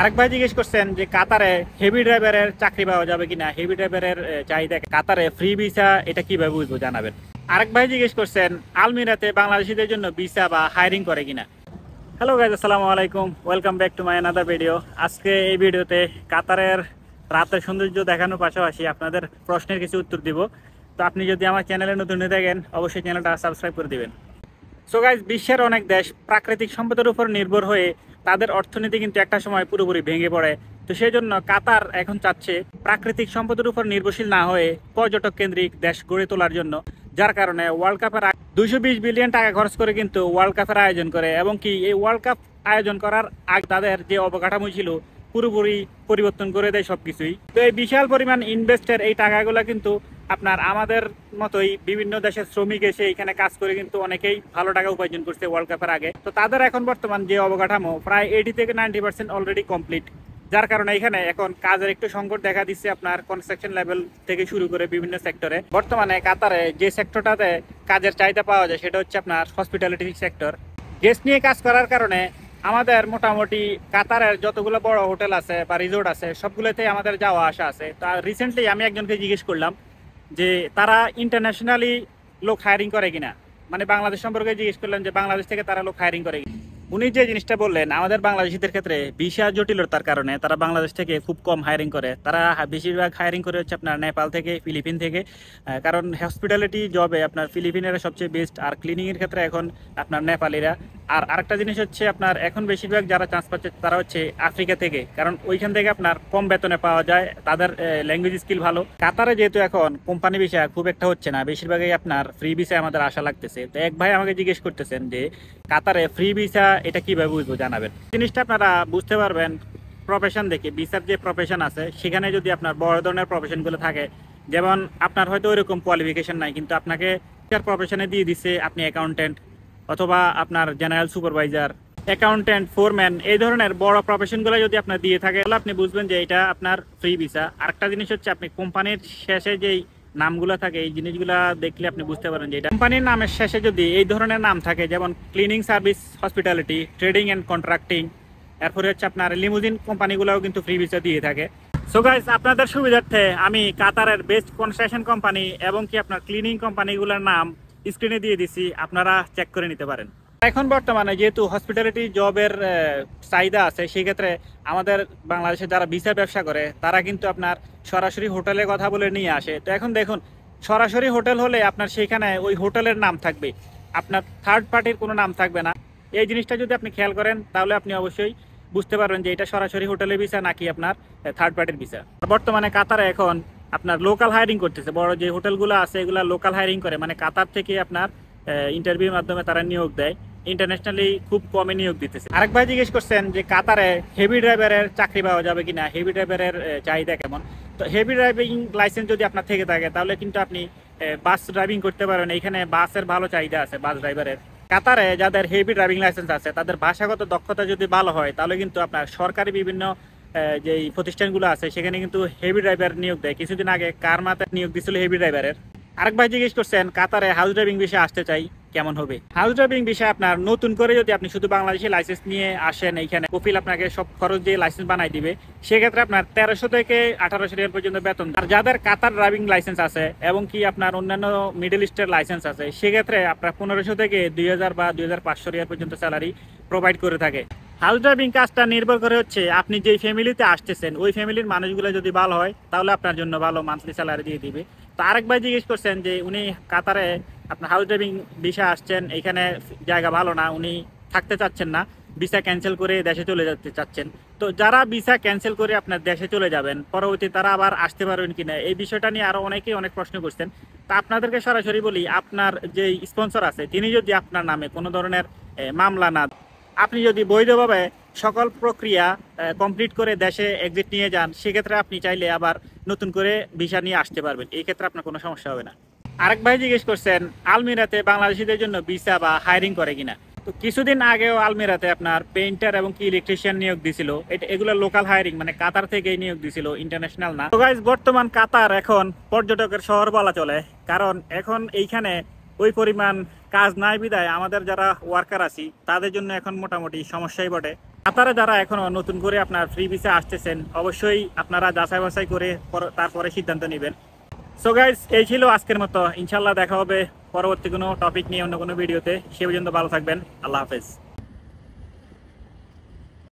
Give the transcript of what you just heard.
আরেক ভাই জিজ্ঞেস করছেন যে কাতারে হেভি ড্রাইভারের চাকরি পাওয়া যাবে কিনা, হেভি ড্রাইভারের চাহিদা কাতারে ফ্রি ভিসা এটা কিভাবে বুঝবো জানাবেন। আরেক ভাই জিজ্ঞেস করছেন আলমিরাতে বাংলাদেশিদের জন্য ভিসা বা হায়ারিং করে কিনা। হ্যালো গাইজ, আসসালামু আলাইকুম, welcome back to my another video. আজকে এই ভিডিওতে কাতারের রাতের সৌন্দর্য দেখানোর পাশাপাশি আপনাদের প্রশ্নের কিছু উত্তর দিব। তো আপনি যদি আমার চ্যানেলে নতুন হয়ে থাকেন অবশ্যই চ্যানেলটা সাবস্ক্রাইব করে দিবেন। সো গাইজ, বিশ্বের অনেক দেশ প্রাকৃতিক সম্পদের উপর নির্ভর হয়ে তাদের অর্থনীতি কিন্তু একটা সময় পুরোপুরি ভেঙে পড়ে। তো সেই জন্য কাতার এখন চাচ্ছে প্রাকৃতিক সম্পদের উপর নির্ভরশীল না হয়ে পর্যটক কেন্দ্রিক দেশ গড়ে তোলার জন্য, যার কারণে ওয়ার্ল্ড কাপের 220 বিলিয়ন টাকা খরচ করে কিন্তু ওয়ার্ল্ড কাপের আয়োজন করে, এবং কি এই ওয়ার্ল্ড কাপ আয়োজন করার আগে তাদের যে অবকাঠামো ছিল পুরোপুরি পরিবর্তন করে দেয় সবকিছুই। তো এই বিশাল পরিমাণ ইনভেস্টের এই টাকাগুলো কিন্তু আপনার আমাদের মতোই বিভিন্ন দেশের শ্রমিক এসে এখানে কাজ করে কিন্তু অনেকেই ভালো টাকা উপার্জন করছে ওয়ার্ল্ড কাপের আগে। তো তাদের এখন বর্তমান যে অবকাঠামো প্রায় 80 থেকে 90% অলরেডি কমপ্লিট, যার কারণে এখানে এখন কাজের একটু সংকট দেখা দিচ্ছে আপনার কনস্ট্রাকশন লেভেল থেকে শুরু করে বিভিন্ন সেক্টরে। বর্তমানে কাতারে যে সেক্টরটাতে কাজের চাহিদা পাওয়া যায় সেটা হচ্ছে আপনার হসপিটালিটি সেক্টর। গেস্ট নিয়ে কাজ করার কারণে আমাদের মোটামুটি কাতারের যতগুলো বড় হোটেল আছে বা রিসোর্ট আছে সবগুলোতে আমাদের যাওয়া আসা আছে। তা রিসেন্টলি আমি একজনকে জিজ্ঞেস করলাম যে তারা ইন্টারন্যাশনালি লোক হায়ারিং করে কিনা, মানে বাংলাদেশ সম্পর্কে জিজ্ঞেস করলাম যে বাংলাদেশ থেকে তারা লোক হায়ারিং করে কিনা। উনি যে জিনিসটা বললেন, আমাদের বাংলাদেশিদের ক্ষেত্রে ভিসা জটিলতার কারণে তারা বাংলাদেশ থেকে খুব কম হায়ারিং করে। তারা বেশিরভাগ হায়ারিং করে হচ্ছে আপনার নেপাল থেকে, ফিলিপিন থেকে। কারণ হসপিটালিটি জবে আপনার ফিলিপিনেরা সবচেয়ে বেস্ট, আর ক্লিনিংয়ের ক্ষেত্রে এখন আপনার নেপালিরা। আর আরেকটা জিনিস হচ্ছে আপনার এখন বেশিরভাগ যারা চান্স পাচ্ছে তারা হচ্ছে আফ্রিকা থেকে, কারণ ওইখান থেকে আপনার কম বেতনে পাওয়া যায়, তাদের ল্যাঙ্গুয়েজ স্কিল ভালো। কাতারে যেহেতু এখন কোম্পানি ভিসা খুব একটা হচ্ছে না, বেশিরভাগই আপনার ফ্রি ভিসা আমাদের আশা লাগতেছে। তো এক ভাই আমাকে জিজ্ঞেস করতেছেন যে কাতারে ফ্রি ভিসা এটা কিভাবে বুঝবো জানাবেন। জিনিসটা আপনারা বুঝতে পারবেন প্রফেশন দেখে। ভিসার যে প্রফেশন আছে সেখানে যদি আপনার বড় ধরনের প্রফেশনগুলো থাকে, যেমন আপনার হয়তো ওইরকম কোয়ালিফিকেশন নাই কিন্তু আপনাকে প্রফেশনে দিয়ে দিচ্ছে আপনি অ্যাকাউন্টেন্ট অথবা আপনার জেনারেল সুপারভাইজার, অ্যাকাউন্টেন্ট, ফোরম্যান, এই ধরনের বড় প্রফেশনগুলো যদি আপনার দিয়ে থাকে তাহলে আপনি বুঝবেন যে এটা আপনার ফ্রি ভিসা। আরেকটা জিনিস হচ্ছে আপনি কোম্পানির শেষে যেই নামগুলো থাকে এই জিনিসগুলো দেখলে আপনি বুঝতে পারেন যে এটা কোম্পানির নামের শেষে যদি এই ধরনের নাম থাকে, যেমন cleaning service, hospitality, trading and contracting, এরপরে হচ্ছে আপনার লিমুজিন কোম্পানিগুলোও কিন্তু ফ্রি ভিসা দিয়ে থাকে। সো গাইস, আপনাদের সুবিধার্থে আমি কাতারের বেস্ট কনস্ট্রাকশন কোম্পানি এবং কি আপনার ক্লিনিং কোম্পানিগুলোর নাম স্ক্রিনে দিয়ে দিছি, আপনারা চেক করে নিতে পারেন। এখন বর্তমানে যেহেতু হসপিটালিটি জবের চাহিদা আছে, সেই ক্ষেত্রে আমাদের বাংলাদেশে যারা ভিসা ব্যবসা করে তারা কিন্তু আপনার সরাসরি হোটেলের কথা বলে নিয়ে আসে। তো এখন দেখুন, সরাসরি হোটেল হলে আপনার সেখানে ওই হোটেলের নাম থাকবে, আপনার থার্ড পার্টির কোনো নাম থাকবে না। এই জিনিসটা যদি আপনি খেয়াল করেন তাহলে আপনি অবশ্যই বুঝতে পারবেন যে এটা সরাসরি হোটেলের ভিসা নাকি আপনার থার্ড পার্টির ভিসা। বর্তমানে কাতারে এখন আপনার লোকাল হায়ারিং করতেছে, বড় যে হোটেলগুলো আছে এগুলো লোকাল হায়ারিং করে, মানে কাতার থেকে আপনার ইন্টারভিউর মাধ্যমে তারা নিয়োগ দেয়। ইন্টারন্যাশনালি খুব কমে নিয়োগ দিতেছে। আরেক ভাই জিজ্ঞেস করছেন যে কাতারে হেভি ড্রাইভারের চাকরি পাওয়া যাবে কিনা, হেভি ড্রাইভারের চাহিদা কেমন। তো হেভি ড্রাইভিং লাইসেন্স যদি আপনার থেকে থাকে তাহলে কিন্তু আপনি বাস ড্রাইভিং করতে পারেন। এখানে বাসের ভালো চাহিদা আছে, বাস ড্রাইভারের। কাতারে যাদের হেভি ড্রাইভিং লাইসেন্স আছে তাদের ভাষাগত দক্ষতা যদি ভালো হয় তাহলে কিন্তু আপনার সরকারি বিভিন্ন যে প্রতিষ্ঠানগুলো আছে সেখানে কিন্তু হেভি ড্রাইভার নিয়োগ দেয়। কিছুদিন আগে কারমাতে নিয়োগ দিচ্ছিল হেভি ড্রাইভারের। আরেক ভাই জিজ্ঞেস করছেন কাতারে হাউস ড্রাইভিং বিষয়ে আসতে চাই কেমন হবে। হাউস ড্রাইভিং বিষয়ে আপনার নতুন করে যদি আপনি শুধু বাংলাদেশি লাইসেন্স নিয়ে আসেন, এইখানে কপিল আপনাকে সব খরচ দিয়ে লাইসেন্স বানাই দিবে, সেক্ষেত্রে আপনার 1300 থেকে 1800 রিয়াল পর্যন্ত বেতন। আর যাদের কাতার ড্রাইভিং লাইসেন্স আছে এবং কি আপনার অন্যান্য মিডল ইস্টের লাইসেন্স আছে সেক্ষেত্রে আপনার 1500 থেকে 2000 বা 2500 রিয়াল পর্যন্ত স্যালারি প্রোভাইড করে থাকে। হাউস ড্রাইভিং কাজটা নির্ভর করে হচ্ছে আপনি যেই ফ্যামিলিতে আসতেছেন ওই ফ্যামিলির মানুষগুলো যদি ভালো হয় তাহলে আপনার জন্য ভালো মান্থলি স্যালারি দিয়ে দিবে। তো আরেক ভাই জিজ্ঞেস করছেন যে উনি কাতারে আপনার হাউস ড্রাইভিং ভিসা আসছেন, এখানে জায়গা ভালো না, উনি থাকতে চাচ্ছেন না, ভিসা ক্যান্সেল করে দেশে চলে যেতে চাচ্ছেন। তো যারা ভিসা ক্যান্সেল করে আপনার দেশে চলে যাবেন পরবর্তী তারা আবার আসতে পারবেন কিনা এই বিষয়টা নিয়ে আরো অনেকেই অনেক প্রশ্ন করছেন। তা আপনাদেরকে সরাসরি বলি, আপনার যে স্পন্সর আছে তিনি যদি আপনার নামে কোনো ধরনের মামলা না, আপনি যদি বৈধভাবে সকল প্রক্রিয়া কমপ্লিট করে দেশে এক্সিট নিয়ে যান, সেক্ষেত্রে আপনি চাইলে আবার নতুন করে ভিসা নিয়ে আসতে পারবেন, এই ক্ষেত্রে আপনার কোনো সমস্যা হবে না। আরেক ভাই জিজ্ঞেস করছেন আলমিরাতে বাংলাদেশিদের জন্য ভিসা বা হায়ারিং করে কিনা। তো কিছুদিন আগেও আলমিরাতে আপনার পেইন্টার এবং কি ইলেকট্রিশিয়ান নিয়োগ দিছিল, এগুলো লোকাল হায়ারিং, মানে কাতার থেকেই নিয়োগ দিছিল, ইন্টারন্যাশনাল না। তো গাইস, বর্তমান কাতার এখন পর্যটকের শহর বলা চলে, কারণ এখন এইখানে ওই পরিমাণ কাজ নাই বিদায় আমাদের যারা ওয়ার্কার আছি তাদের জন্য এখন মোটামুটি সমস্যাই বটে। কাতারে যারা এখনো নতুন করে আপনার ফ্রি ভিসা আসতেছেন, অবশ্যই আপনারা যাচাই বাছাই করে তারপরে সিদ্ধান্ত নেবেন। সো গাইস, এই ছিল আজকের মতো। ইনশাল্লাহ দেখা হবে পরবর্তী কোনো টপিক নিয়ে অন্য কোনো ভিডিওতে। সে পর্যন্ত ভালো থাকবেন। আল্লাহ হাফেজ।